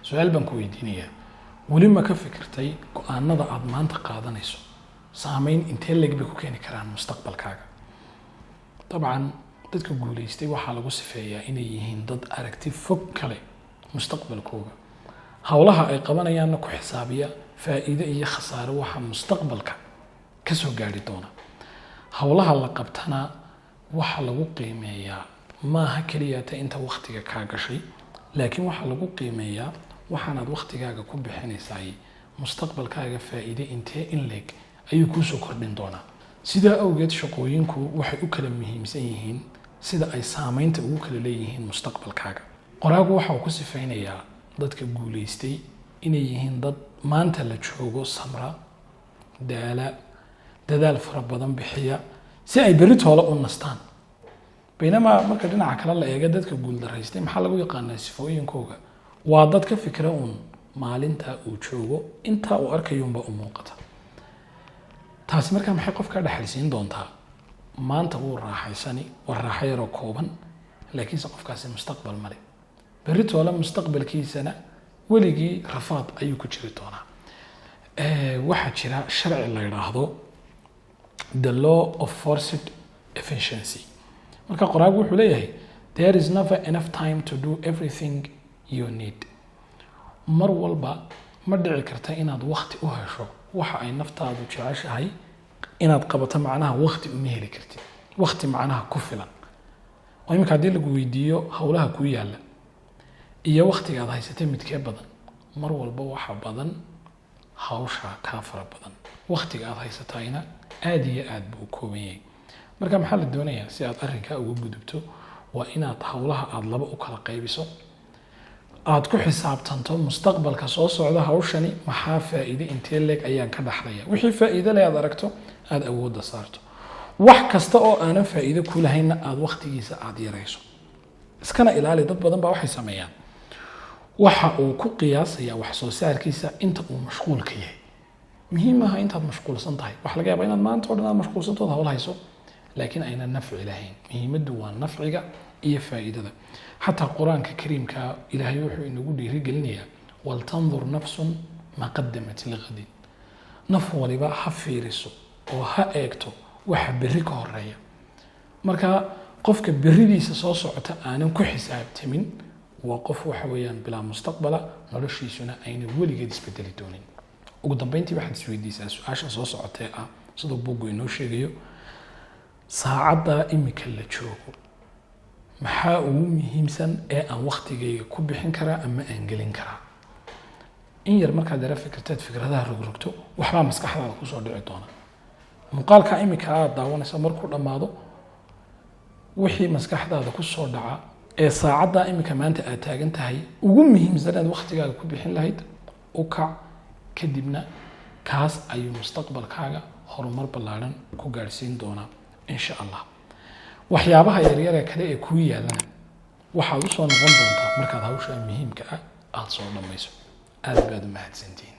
سؤال بان كويدينيا ولي ما كفكرتي go'aanada aad maanta qaadanayso saameyn intee leeg bay ku keeni karaan mustaqbalkaaga طبعا dadka guuleystay waxa lagu sifeeyaa inay yihiin dad aragti fog kale mustaqbalkooda hawlaha ay qabanayaan ku xisaabiya faa'iido iyo khasaaro waxa mustaqbalka ka soo gaari doona hawlaha la qabtana waxa lagu qiimeeyaa maaha kaliya inta waqtiga ka gashay laakiin waxa lagu qiimeeyaa waxaanaad waqtigaaga ku bixinaysay mustaqbalkaaga faa'iido intee in leeg ayuu ku soo kordhin doonaa sida awgeed shaqooyinku waxay u kala muhiimsan yihiin sida ay saameynta ugu kala leeyihiin mustaqbalkaaga qoraagu waxa uu ku sifeynayaa dadka guuleystay inay yihiin dad maanta la joogo samra dadaal fara badan bixiya si ay beritooda u nastaan baynama marka dhinaca kale la eego dadka guul daraystay maxaa lagu yaqaanaa sifooyinkooga waa dad ka fikira maalinta uu joogo inta uu arkayuunba u muuqata taasi markaa maxay qofka dhaxalsiin doontaa maanta uu raaxaysani waa raaxo yar oo kooban laakiinse qofkaasi mustaqbal male beritooda mustaqbalkiisana weligii rafaad ayuu ku jiri doonaa waxaa jira sharci la yidhaahdo the law of forced efficiency marka qoraagu wuxuu leeyahay there is never enough time to do everything you need mar walba ma dhici karta inaad waqti u hesho waxa ay naftaadu jeceshahay inaad qabato macnaha waqti uma heli kartid waqti macnaha ku filan oo imika hadii lagu weydiiyo hawlaha ku yaala iyo waqtiga aad haysatay midkee badan mar walba waxa badan hawsha ka fara badan waqtiga aad haysatayna aad iyo aad buu kooban yahay marka maxaa la doonayaa si aad arrinka ugu gudubto waa inaad hawlaha aad laba u kala qaybiso aad ku xisaabtanto mustaqbalka soo socda hawshani maxaa faa'iido intee leeg ayaan ka dhaxlaya wixii faa'iido leh aad aragto aad awoodda saarto wax kasta oo aanan faa'iido ku lahayn aad waqtigiisa aad yarayso iskana ilaali dad badan baa waxay sameeyaan waxa uu ku qiyaasaya wax soo saarkiisa inta uu mashquulka yahay muhiim ah intaad mashquulsan tahay wax laga yaabaa inaad maanta oo dhan aad mashquulsantood hawl hayso laakiin ayna nafci lahayn muhiimaddu waa nafciga iyo faa'iidada حتى القرآن الكريم كإلهي يوحي إنه يقول لي رجلني ولتنظر نفس ما قدمت لغد نفو لبا حفيرسو وها اكتو وحب بريكو الرأي مركا قفك بريديس سوسعتا أنا كحساب تمين وقف وحويا بلا مستقبلا نرشي سنة أين ولي قد يسبدلي دونين وقدام بينتي واحد سويديس عشان سوسعتا صدق بوغو إنو شيغيو ساعدا إمي كلا تشوكو maxaa ugu muhiimsan ee aan waqtigayga ku bixin karaa ama aan gelin karaa in yar markaad yara fikirteed fikradaha rogrogto waxbaa maskaxdaada ku soo dhici doona muuqaalka imika aad daawanaysa markuu dhammaado wixii maskaxdaada ku soo dhaca ee saacadda imika maanta aad taagan tahay ugu muhiimsan aad waqtigaaga ku bixin lahayd u kac kadibna kaas ayuu mustaqbalkaaga horumar ballaaran ku gaarsiin doonaa insha allah waxyaabaha yaryar ee kale ee ku yaalana waxaad u soo noqon doontaa markaad hawsha muhiimka ah aad soo dhamayso aad baad u mahadsantiin